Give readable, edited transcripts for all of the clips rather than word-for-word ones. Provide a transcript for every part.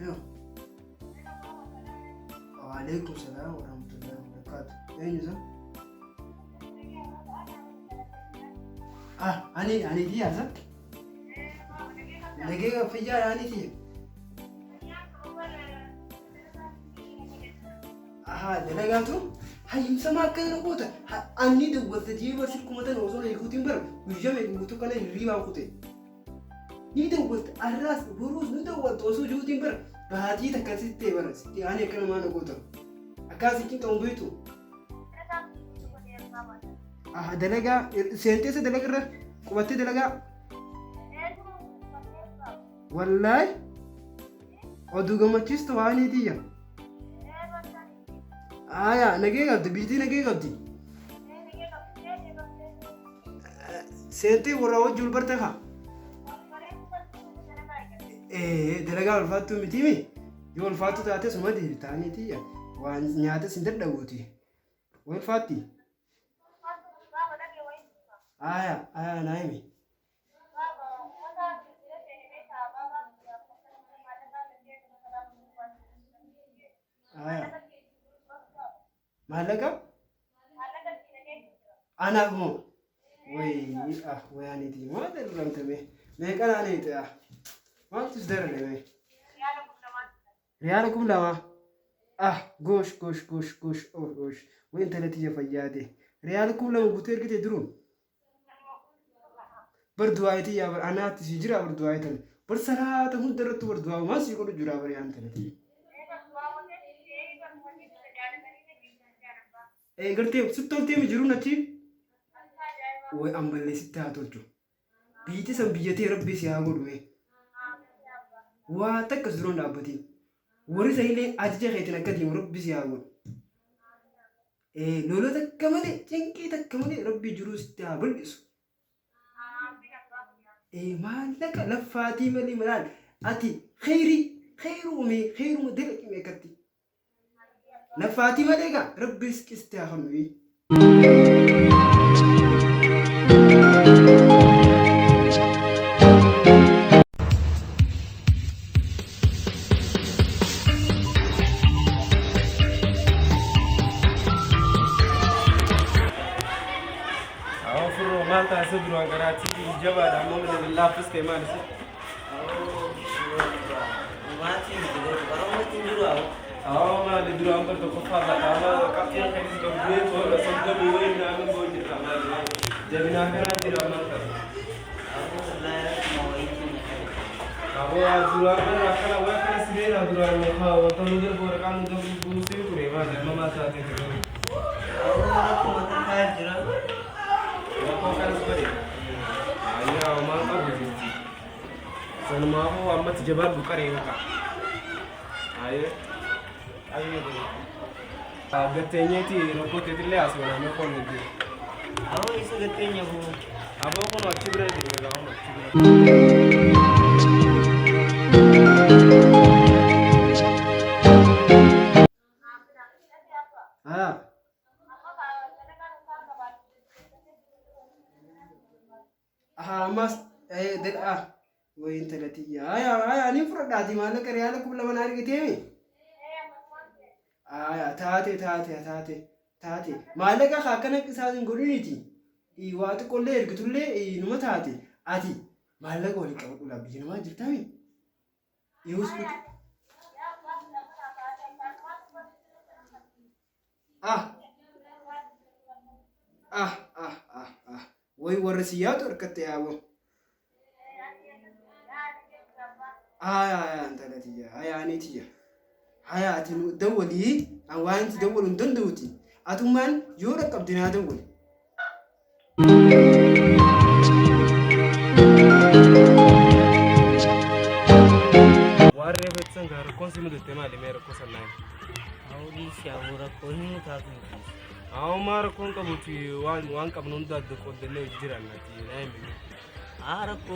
Hello. وعليكم السلام ورحمة الله وبركاته. أين ذا؟ أنا دي هذا. دقيقة في جار أنا دي. دلقاتو. هاي مسمى كان نقطة. أني دوّرت تجيب برسيكم مثلا وصل يكوتين بر. ويجمع يكوتو كنا نريبا كوتين. ندوّرت الراس بروز ندوّرت وصل يكوتين بر. بهاتي تكاسيت تبرز. يعني كنا ما نقطة. أكاسي كنت أمبيتو. دلقا سنتي سدلقا رر. قوتي دلقا. والله. أدوغا ما تشتو هاني ديا. نجي قبضي بيتي نجي قبضي. سنتي وراو جول برتها. دلقا الفاتو متيمي. جو الفاتو تاتي سمدي تاني تيا. وان نياتي سندر دعوتي. وين فاتي؟ نايمي. مالك؟ أنا مو. ويعني دي ما أدري تبي. ما كان أنا يتأه. ما تصدر لي. ريالكم لما. gosh. وين تلاتي فيادي. ريالكم لما بطير كده درون. بردوايتي يا بر أنا تسجرا بردوايتن. برسالة هم درت بردوا ما سيقولوا جرا بريان تلاتي. قلتي ستولتي مجرون أتي. وأمبلي ستة أتولجو. بيتي سام بيجتي ربي سياقول وين. واتكس درون أبدي. وري سهيلي أجي خيتنا كديم ربي سياقول. لولو تكملي تنكي تكملي ربي جروس تابلسو. مالك لفاتي ملي ملال أتي خير مدلك ميكتي لفاتي مليكا ربي استياخنوي مالتا سدرو أنكراتي جبا دامون بالله فسك مالس. ماتي بدرو ما لدرو أمبر تكفى زكاة كافيا كنيس كبير ولا سندم وين نعمل بودي كمان جبنا كنا درو مالتا. أبو درو أمبر أكلا وأكلا سبيل درو أمبر وتنودر بوركان ندم بوسي كوري ما جم ما ساتي درو. أبو ماتن كاير درو. Aku kan seperti ayah omang kan begitu. Selama aku amat sejabat bukan yang kak. Ayah itu. Getenya itu rokok itu lihat sebenarnya kau nanti. Aku isu getenya bu. Apa aku nak cibra itu kalau nak cibra. mas وين تلاتي أنا فرد عادي مالك ريالك ولا ما نعرف تيمي تاتي مالك خاكنا كساد نقوليتي وقت كل يركض له نما تاتي عادي مالك ولي كم ولا بيجي ما جرتامي يوسف وي ورسيات وركت يا أبو أنت لا تيجي أنا تيجي أتنو دولي أو أنت دول دندوتي أتومان يورك أبدنا دول وارد بتسنج هركون سيمدو تمالي ميركو سناي أولي شاورا كوني متاكل أو ما ركون كبوتي وان كابنون داد كودلي جيران نتي نايم أراكو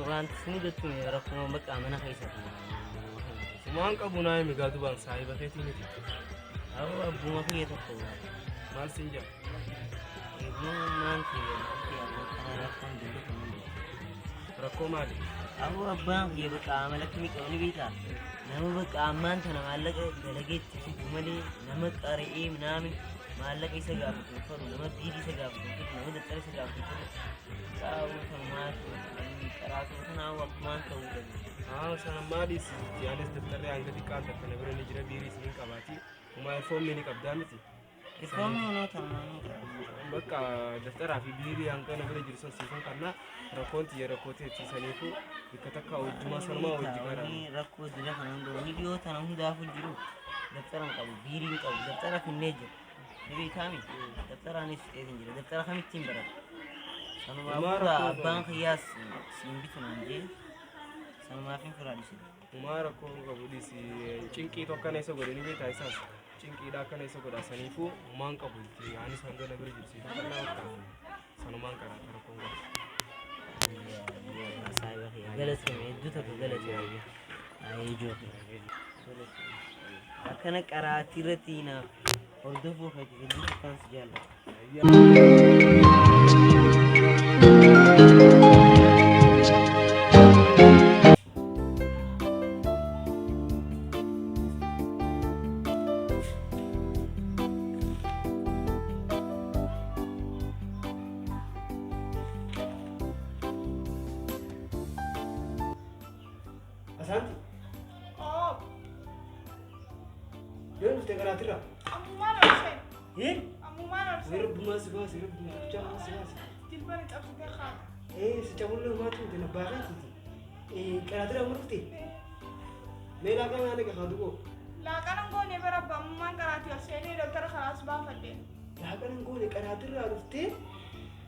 وان سمودتني أراكو مكة منا خيسة وان كابوناي ميغادو بان سايبة كتير أو أبو ما في يتوقع مال سنجا إبن مان في أراكو مالي أبو أبان يبقى عملك ميكوني بيتا نما بقى أمان تنا معلق دلقيت في جملي نما قارئ منامي معلق يسقف كفر نما بيدي سقف كفر نما دكتور سقف كفر كاو سمات قرأت مثلا وقت ما تقول sana mali si yani daftari an gadi kan ta kana bere jira biri sin kabati kuma form ne kabdamiti يفهم منو تمام baka daftara fi biri an kana bere jirso sifan kana rakonti ya rakote ti sanifu ikataka ujuma salma ujigara ni rakko dira kanan do ni dio tanan huda fu jiru daftaran qabu birin qabu daftara fi neje ni kami daftara ni stedin jira daftara khamitin bara sanu ma ban qiyas simbitu nanje sanu ma fin furadisi umara ko qabu disi cinki to kana so gori ni beta isas cinki da kana so goda sanifu man qabu yani sanga na bere jirsi kana sanu man kana ko غلط كم يدوتها غلط يا أبي أيجو أكنا كراتي رتينا أردفو خيك يدوت كان سجالا Asanti. Oh. Yon mesti kena tira. Amu mana sih? Amu mana sih? Sirap bunga sebas, sirap bunga jangan sebas. Tilban itu aku terkah. Secamur lu matu dengan bagai itu. Kena tira murti. Mela kan ada ke khadu ko. Lah kan aku ni berapa man karatu sini dokter kelas bapak deh. Lah kan aku ni kena tira murti.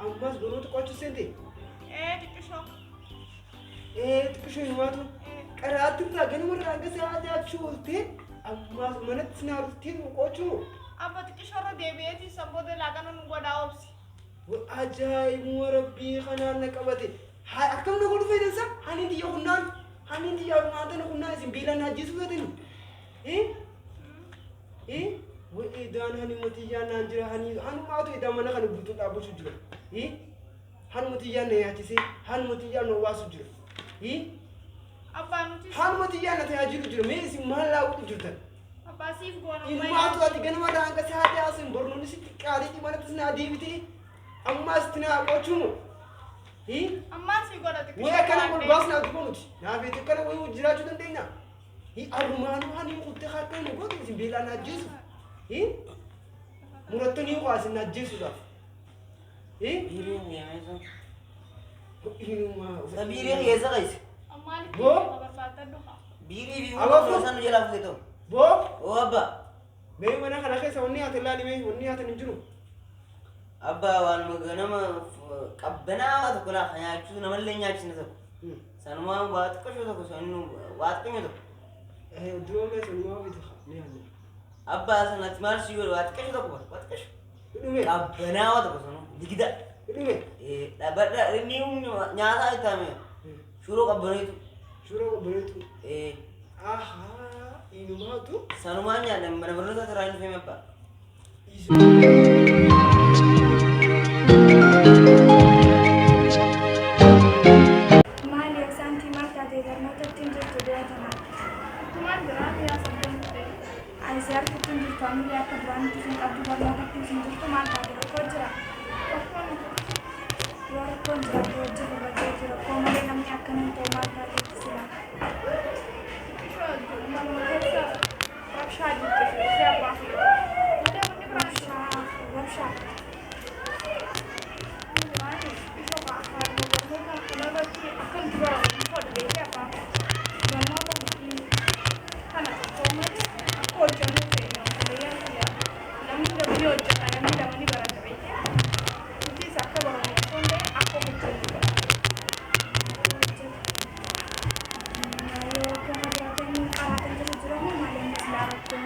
Ammas dono tu kau sende. Dikisok. Dikisok matu. Karatu lah, gini mereka agak sahaja cuci, amma mana sini harus tin kocu. Apa dikisok deh di sambil lagan nunggu ada opsi. Aja ibu Rabbi kanan nak abadi. Hai, akam nak kudu fayda sah? Hani dia kunan, hani dia orang ada nak kunan sembilan haji sudah tu. Dan hani mati jana anjir hani mau tu itu mana kan butuh apa sujud. Han mati jana ya cisi, han mati jana was sujud. Apa nuti? Han mati jana tu haji sujud, mesti malah aku sujud. Apa sih gua nak? Ini mau tu ati gana mana angkat sehari asim borno ni sih kari di mana tu nadi biti. Amma stina kocumu. Amma sih gua nak. Wah kan aku bas nak tu na biti kan aku jira judan deh na. Arumanu hani kutte khatai ni gua tu sembilan haji. Murat tu ni gua asin haji sudah. بيرين يا ميزو Ini mah. بيرين يا زغيس Amma ni Bo? kita berlatih doa. بيري بيو Apa tu? سان جلا فيتو Bo, وابا me mana kan akhir sawni hati lali me, wani hati ninjuru. أبا وان مغنما قبنا تقول خيا شو نملي نياچ نسب سنما بات كشو تو سنو بات كني تو Dua me semua itu ni hanya. أبا سنت مال سيور بات كشو تو بات كشو Ini me, قبنا واتو سنو ديكدا ini me. لا بدا نيوم نياتا يتامي شورو قبنا itu Suruh begitu. eh Aha, ini mah tu. sanumanya dan benar-benar tak terakhir film apa Mali aksanti marka de garnata tinjir tu dia tanah. Tuman gerak ya sampai tu. Aisyah tu tinjir family aku bukan tu sing abdi garnata tinjir tu marka de kojra. Luar kojra kojra kojra. Komade kami akan tu marka de sila. Rabsha di tu siapa? Kita mesti rabsha, rabsha. Mali, itu apa? Kalau kita akan jual, kita boleh siapa? Mana lagi? Karena komade aku jangan saya boleh ya. Namun dah beli ojo, namun dah mani barang terbaik. Jadi sakit barang ni, komade aku mencuri. Ayo kita berapa ni alatan terjual ni malam ni selarat tu.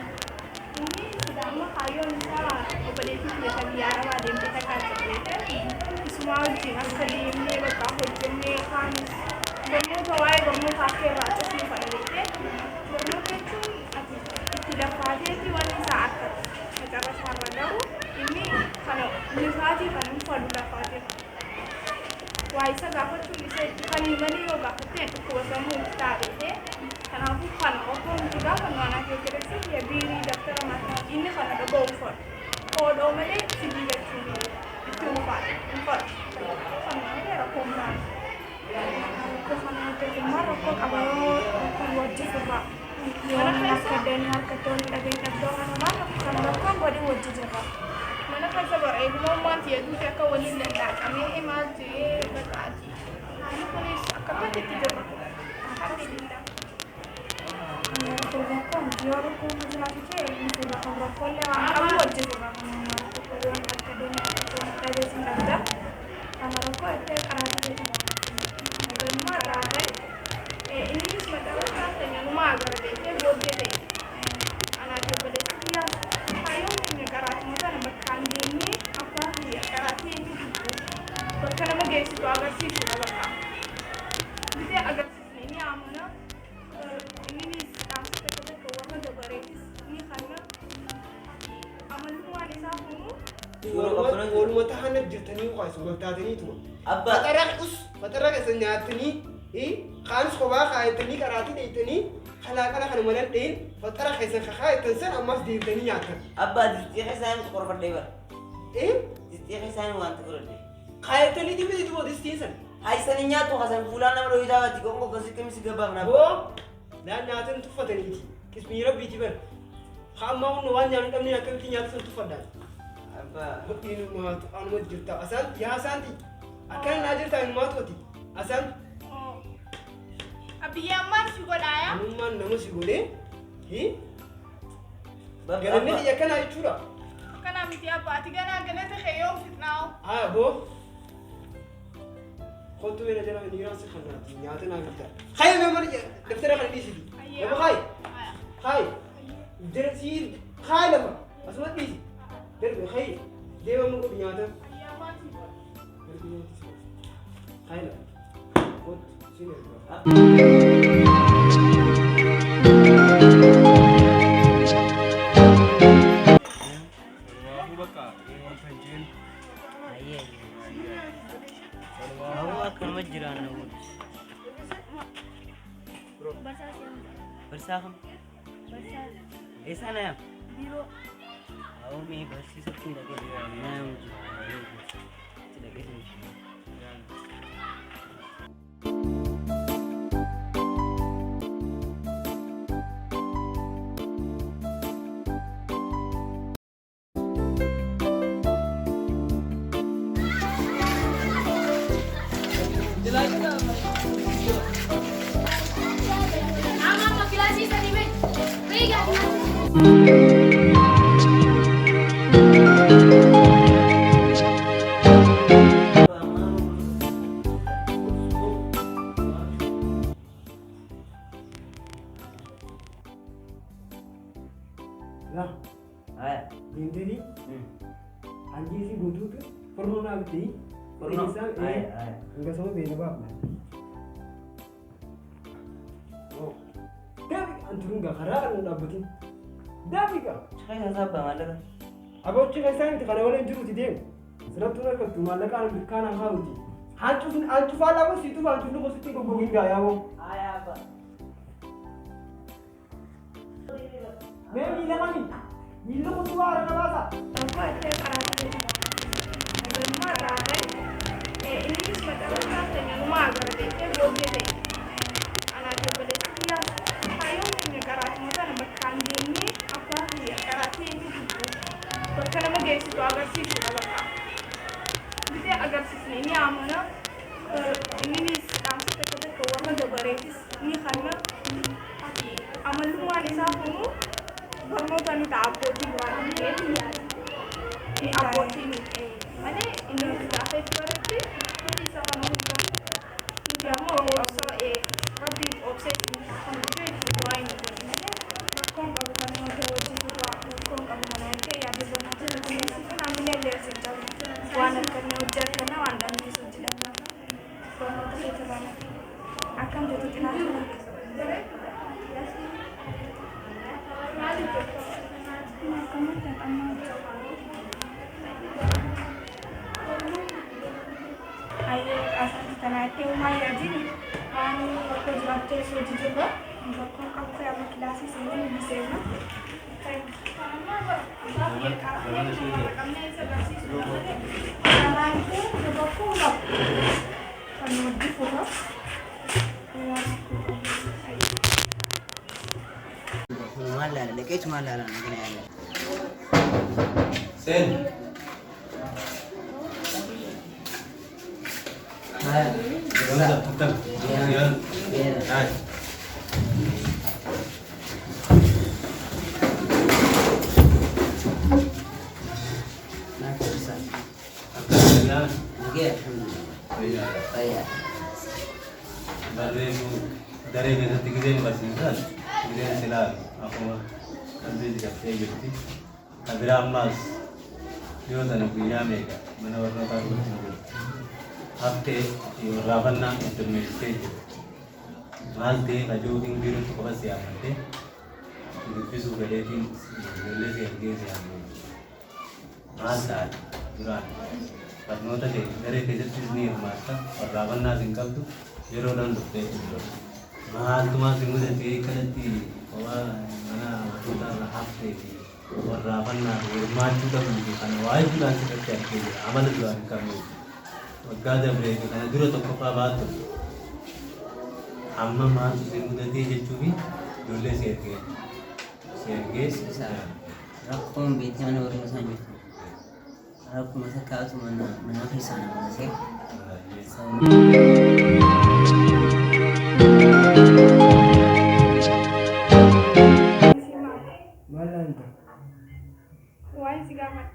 Ini sudah mah kayu ni sah. Kepada itu kita biar ada yang kita kacau. Semua jenis kali ini berkah jenis kan. Benda bawai benda pakai ratus ni pada itu. Benda itu tidak pakai itu wani saat. Macam sama dah. Ini kalau ni pakai kan muka dulu pakai. Waisa gafat tu bisa kan ni mana yoga gaafateen dhukkuba sammuu taatee kanaafuu kan osoo nuti gaafa naannaa keessatti biirii daftara maatii inni kana dhaga'uuf ooloo malee sirrii jechuun itti ulfaate kan malee rakkoo biraan rakkoo kana hojjetummaa rakkoo qabaroo kan hojjeturraa mana keessa deemee harkattoonni dhabeenya iddoo kanamaa kan rakkoon godhe hojii jirra. Mana keessa bareedummaan jedhuufi akka waliin danda'amee maal ta'ee baqaati. Haalli kunis akkamitti itti jirra? Alhamdulillah. Rakkoon yoo rakkoon jiraatu ta'e rakkoollee waan qabu hojjeturra waan akka deemee dhabeessin dhabda. Kana rakkoo itti qaraata jedhama. Nagalmaa raatee innis maqaa seenyalumaa agarsiisee booddee ta'e. Anaaf obboleettii hayyoo keenya qaraatuma sana bakkaan deemnee abbaa kiyya qaraatii bakka nama geessisu agarsiisudha bakka. Bitee agarsiisne ni amana innis dhaamsa tokko tokko warra dabareetis ni kanna amalummaan isaa kunu. Oolmaa taa'anii jirtanii qo'asu waltaataniituma. Faxara keessa nyaatanii kaanis kophaa kaayatanii qaraatii dheeytanii kalaaqala kana malan dheen faxara keessa kaayatan san ammas deemtanii nyaatan. Abbaa disxiiqa isaanii qorfadhee bara. Disxiiqa isaanii waan tokkodhe. Kaayatanii dhibee dhiboo distii san. Haisanii nyaatu hasan fuulaan nama dhohitaa baatti gongo gosi kamisi gabaaf na. Boo naan nyaatan tuffataniiti. Kismii rabbiiti bara. Hamma hunna waan nyaanni dhabneen akkamitti nyaata san tuffadhaan. Abbaa. Hodhiin maatu anuma jirta. Asaan yaa asaanti. Akkana naa jirta hin maatuuti. Asaan. Abiyyaammaan si godhaaya? Anummaan nama si godhee. Galanni xiyya kanaa jechuudha. Kana miti abbaati ganaa ganata keeyyoon fitnaa'u. Haa boo. Kottu beela jala niiraan si kannaati nyaata naa guddaa. Hayi mee mana daftara kana dhiisiti. Nama hayi. Hayi. Jala si hayi lafa. Asuma dhiisi. Darbe hayi. Deema mun godhu nyaata. Abiyyaammaan si godha. Darbe nyaata si godha. Hayi lafa. Kottu si neergaa. Bersaham. Sana ya? Biro. Aku ni bersih seperti dah kerja. Nah, tidak kerja. Lah, jadi anjing si butuh tu perlu nak beli. Perlu. Enggak sama beda apa. Oh, tapi antum enggak karena nak betul. Tapi kan, Saya tak sabar ada kan. abang cakap saya itu kalau orang juru tidak. Serap tu nak tu malah kan angkau tu. Hantu fala pun situ hantu tu mesti kau begini gaya bang. Apa? Memang hilang ni. Hilang tu orang apa? Apa itu qaraata jedhama. Nagalmaa raatee innis maqaa seenyalumaa agarsiisee booddee ta'e. Anaaf obboleettii hayyoo keenya qaraatuma sana bakkaan deemnee abbaa kiyya qaraatii bakka nama geessisu agarsiisudha bakka. Bitee agarsiisne ni amana innis dhaamsa tokko tokko warra dabareetis ni kanna amalummaan isaa kunu barnoota nuti abbootiin waan ta'eef abbootiin malee inni nuti gaafa itti baratti nuti isa kana hundaa nuti ammoo osoo rabbiif obsee kan hojjetu waa hin godhu malee rakkoon qabu kan nuti hojjetu rakkoon qabu kana ergee yaadannoo jira kunuunsi naamni illee isin qabu waan akkanni hojjetana waan dandeessu hojjetana barnoota keessa baanatti akkam jettu xinaatu Ayo asal tanah itu umay aja nih. teessoo jijjiirra bakka qabu kan amma kilaasii seenuu ni seena. Malah lagi cuma lalan lagi ni. Sen. Hai. Gimana? Betul. Ya. Hai. Nak pesan. Ya. Lagi alhamdulillah. Baik. Baru dari kita tiga masih kan. Kemudian sila aku ambil juga saya gitu. Abira Mas, dia tu nak punya mereka. Mana orang tahu tu. Hafte, yang Ravanna intermediate. Mas deh, kaju tinggi tu kau siapa deh? Itu pisu berdeh ting, berdeh siapa siapa. Mas dah, bukan. Karena tadi dari kerja ni Mas tak, Ravanna tinggal tu, jerolan tu deh. Mas tu mas tinggal deh kerja mana kita hafte. Ravanna maju dah mungkin karena wajib dan seperti itu. Amal jual kami. Wagada mereka karena dulu tu kau batu. Amma maju tinggal deh jechubi, dulu serge. Aku membiarkan mana orang macam itu. Aku masa kau tu mana di sana mana sih? Malam tu. Why is it gamat?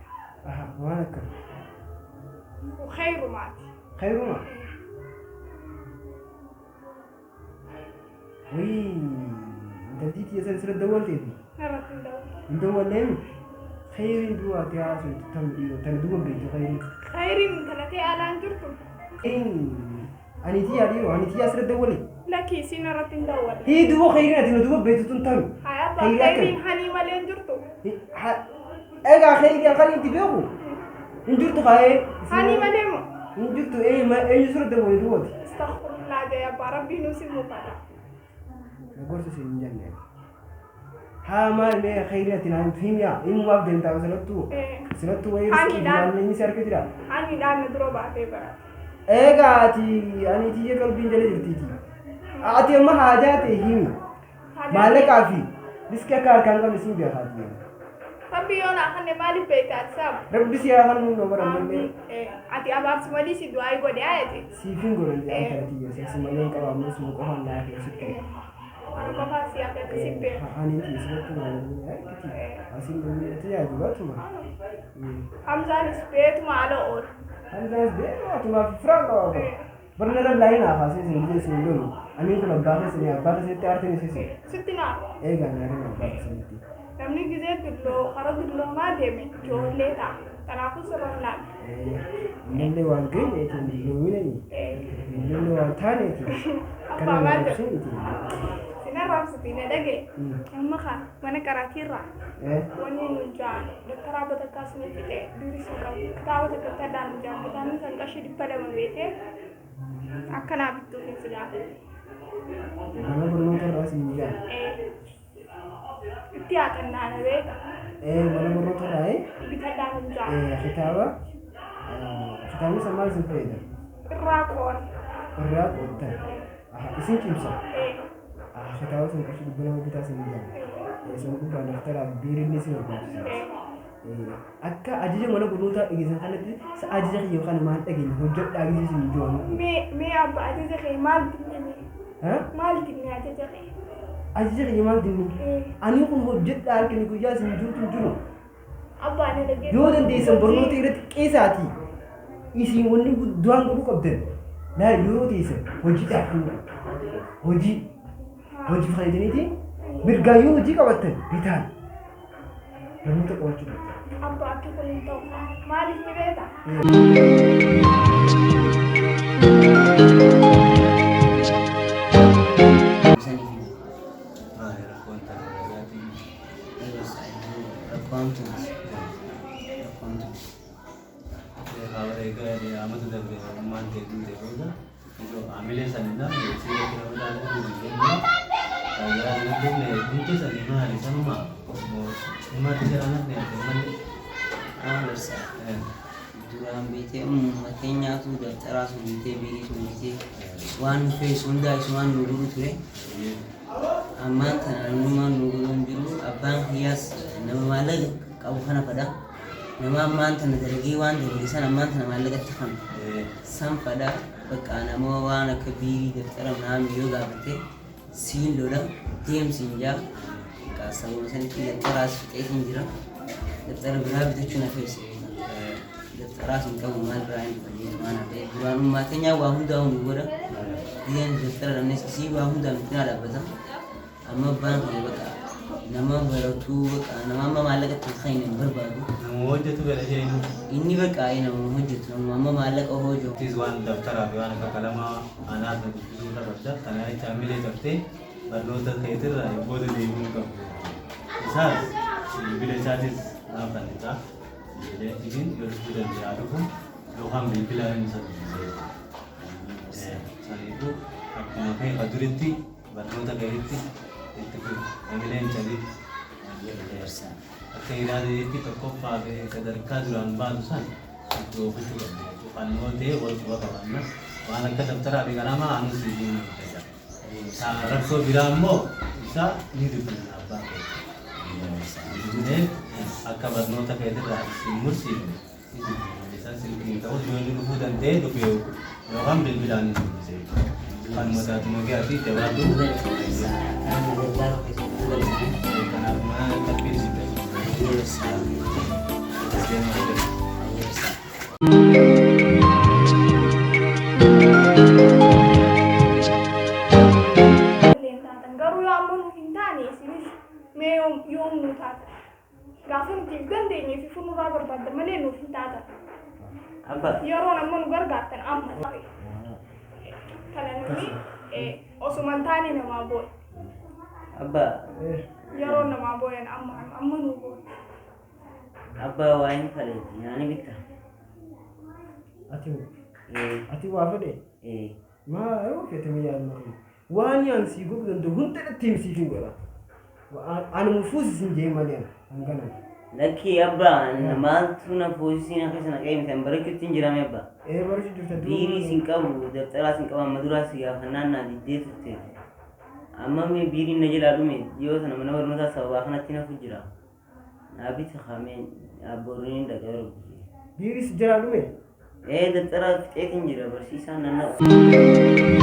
Mana kan? وخير معك. خير ما. وي. دلتي يا سلسلة دولتي. نرى الدولة. دول لين. خير دوا تياسو تندوا بيجو خير. خير من 30 جرتم. أني تي أديو أني تي أسرة دولي. لك سينرة الدولة. هي دوا خيرين أتينا دوا بيجو تنتظر. هاي خيرين هني مالين جرتم. إيه خير يا خير تبيعه. نجرت خير. هني مالين. نجرت إيه ما إيه سرة دولي دوت. استغفر الله يا ربي نوسي مبارك. نقول سيدنا جنة. ها ما ليه خيرات نعم فيهم يا إنه ما بدين تاو سلطو سلطو وين سلطو ini سير كتير أنا دان ندرو بعدين بقى إيه أنا تيجي قلبي جلي جرتيجي أتي ما حاجات هيم مالك كافي بس كار كان كم نسيب يا خاتم tapi orang akan nemali peta sab ربي سيا خان nomor ambil ati abang semua di situ ayo gue dia aja sifin gue nanti akan tiga semuanya kalau ambil semua kohon lah ya sih aku kau siapa yang sipir Ani ti sebab tu ya kita asin dulu itu ya juga cuma Hamzah ni sepet malu or Hamzah be cuma frag apa beneran lain apa sih sini dulu Ani kalau bahas ini apa sih arti ni sih sutina kan ada apa sih namni gize dulu kalau dulu mah demi jual leta karena aku sebab nak Nile wanke itu dulu ini Nile wantane itu apa madu itu Ram setina dage amma ka mana karakira wani nunjan da taraba da kasne fite duri suka tawa da kata dan jan da nan san kashi di pada mangete akana bitu ni sila mana bermotor asin ya itu akan nana beta mana bermotor ai bita dan jan kitawa sama sepeda rakon isin kimsa kitawa sun kashi dubban kita sun ya sun ku ba da tara birin ne sun ba akka ajije mana guduta igizan kanati sa ajije yo kan ma dage ni hujja da igizan sun jono me abba ajije kai mal dinni mal dinni ajije kai ajije mal dinni ani kun hujja da alkin ku ya sun juno abba ne dage yo dan dai san borno tirat qisati isi wonni duan gudu kabden la yo dai san hujja da ku hojii fayyadaniiti mirgaayyuu hojii qabatten bitaan namoota qabachuu qabda. Abba akka kun hin ta'u maaliif ni beektaa? Kalau mereka dia amat sudah bermain jadi itu, ambilnya sana duraan beekee uummateen nyaatu dabtaraa sun bitee biirii sun bitee waan feesu hundaa isumaan nu godhu ture. Ammaan kana namummaan nu godhu hin jiru. Abbaan kiyyaas nama maallaqa qabu kana fedha. Nama ammaan tana dalagee waan dalage san ammaan tana maallaqatti kan san fedha. Bakka nama waan akka biirii dabtara naannoo yoo gaafate siin lola deemsiin jaa sababa sanitti dabtaraas fixeetiin jira. Dabtara biraa bitachuun hafeessa. Dabtaraa sun qabu maalirraa hin fayyeetu waan hafeef duraan uummateen waa hundaa hundi godha. Diyan dabtara dhabnes isii waa hundaa nutti dhaabbata. Amma abbaan kana bakka nama baratuu bakka nama amma maallaqatti hin kayne hin barbaadu. Nama hojjetu godhatee inni bakka nama hojjetu nama amma maallaqa hojjetu. Tis waan dabtaraa fi waan akka qalamaa anaaf dubbisuu qabda. Kana jecha milee qabtee barnoota keetirraa booda deemuu qabu. Isaas bilbila isaatis naaf kan isaa. Idin yoo danda'aa dhufu yookaan bilbila inni saniitu akkuma keessa duritti barnoota gaheetti itti amileen jalii akka ilaaluutti tokkoffaa fi sadarkaa duraan baatu san itti oofachuu qabdi. Fannoo ta'ee wal quba qabanna waan akka dabtaraa fi qalamaa anus isin tajaajila. Rakkoo biraa immoo isaa ni dubbifna abbaa keessa. Akka barnoota keetirraa isin mursiifne isaan silkiin ta'u ijoollee dhufuu danda'e dhufee yookaan bilbilaan hin dubbisee kan mataatu nagee ati jabaadhu kanaaf mana qabbiin si garuu yoo ammoo nuuf hin taane isinis mee yoom nu taata gaafa nuti dandeenyee fi funuraa barbaadda malee nuuf hin taata. Yeroon ammoo nu gargaartan amma kana nuti osuma hin taane namaa booda. Yeroon namaa booyan amma nu booda. Abbaa waa hin faleeti nyaani bitta. Ati waa fedhe? Maa yoo fete mi yaadna waan yaan sii gogu danda'u hunda irratti himsiif hin godha. Ani mufuusisin jee malee hangana. Lakkii abbaa namaatu na fuusisiin akka sana qeemisan barachuutti hin jirame abbaa. Barachuu jirta biirii sin qabu dabtaraa sin qabu amma duraa si gaafannaan naa diddee turte. Amma mee biiriin na jalaa dhume yoo sana mana barnootaa sababaa kanatti nafu jira. Naabita kameen abboorriin dhagaa rubutu. Biirii si jalaa dhume? Dabtaraa fixeetiin jira barsiisaan nanna'a.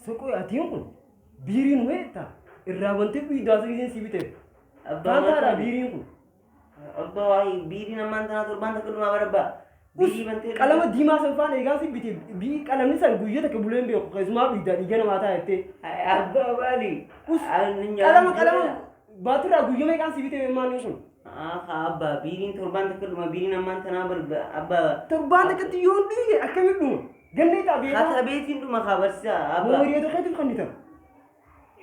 Sokoi atiun kun biiriin weetta irraa wanti guyyaa isin si biteef abbaa biiriin kun abbaa waa'ee biiriin ammaan tanaa torbaan takka dhumaa barabbaa biirii bantee qalama diimaa san faana eegaa si biteef bii qalamni san guyyaa takka buleen beeku keessumaa guyyaa dhiiga namaa taayattee abbaa baali qalama baatirraa guyyaa meeqaan si biteef maaliin kun abbaa biiriin torbaan takka dhuma biiriin ammaan tanaa abbaa torbaan takkatti yoo dhiige akkamiin dhuma ganne ta beeka kata beetiin dhuma kabarsa abba muriya tokko kannita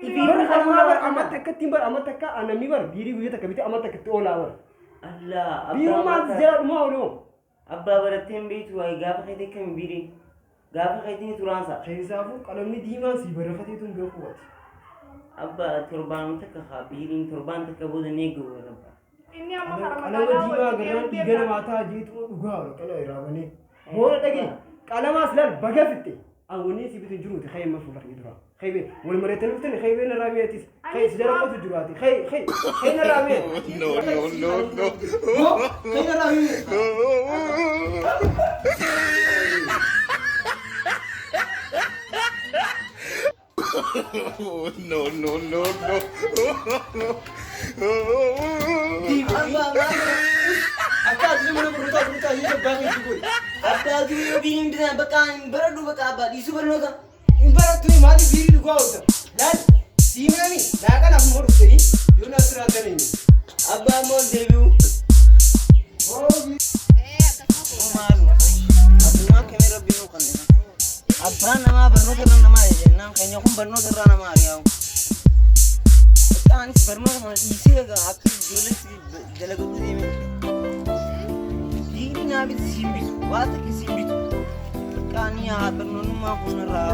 ibar kalama bar amat takkatti bar amat takka anami bar biiri guyya takka biti amat takkatti ola bar Allah biiru ma zera dhuma olo abba barateen beetu waay gaafa kayte kam biiri gaafa kaytini turansa keessafu qalamni diimaa si barafateetun beeku wat abba torbaan takka ha biiriin torbaan takka booda neegu rabba inni amma harama qalama diimaa garaan dhiiga namaa taa jeetu dhugaa qala iraabane booda dhagi قلما سلال بقفته أولني سبت الجرود خي ما في فرق درا خي بين والمرتين وتن خي بين الرابيتيس خي سجارة قط الجراتي خي الرابيت no خي الرابيت no أكاد زمانه بروتا هي باقي تقول أكاد يبين بنا بكان بردو بكا بعدي سوبر نوكا إمبارح توي مالي بيري لقاوته لا سيماني لا كان أبو مرو سري يونا سراتني أبا مول ديبيو أبا نما برنو ترى نما نام كأنه كم برنو ترى نما رياو كان برنو نما يصير أكيد جلس جلقوا تديمين nyaabit simbitu waa takka simbitu qaanii haa barnoonni maa kun irraa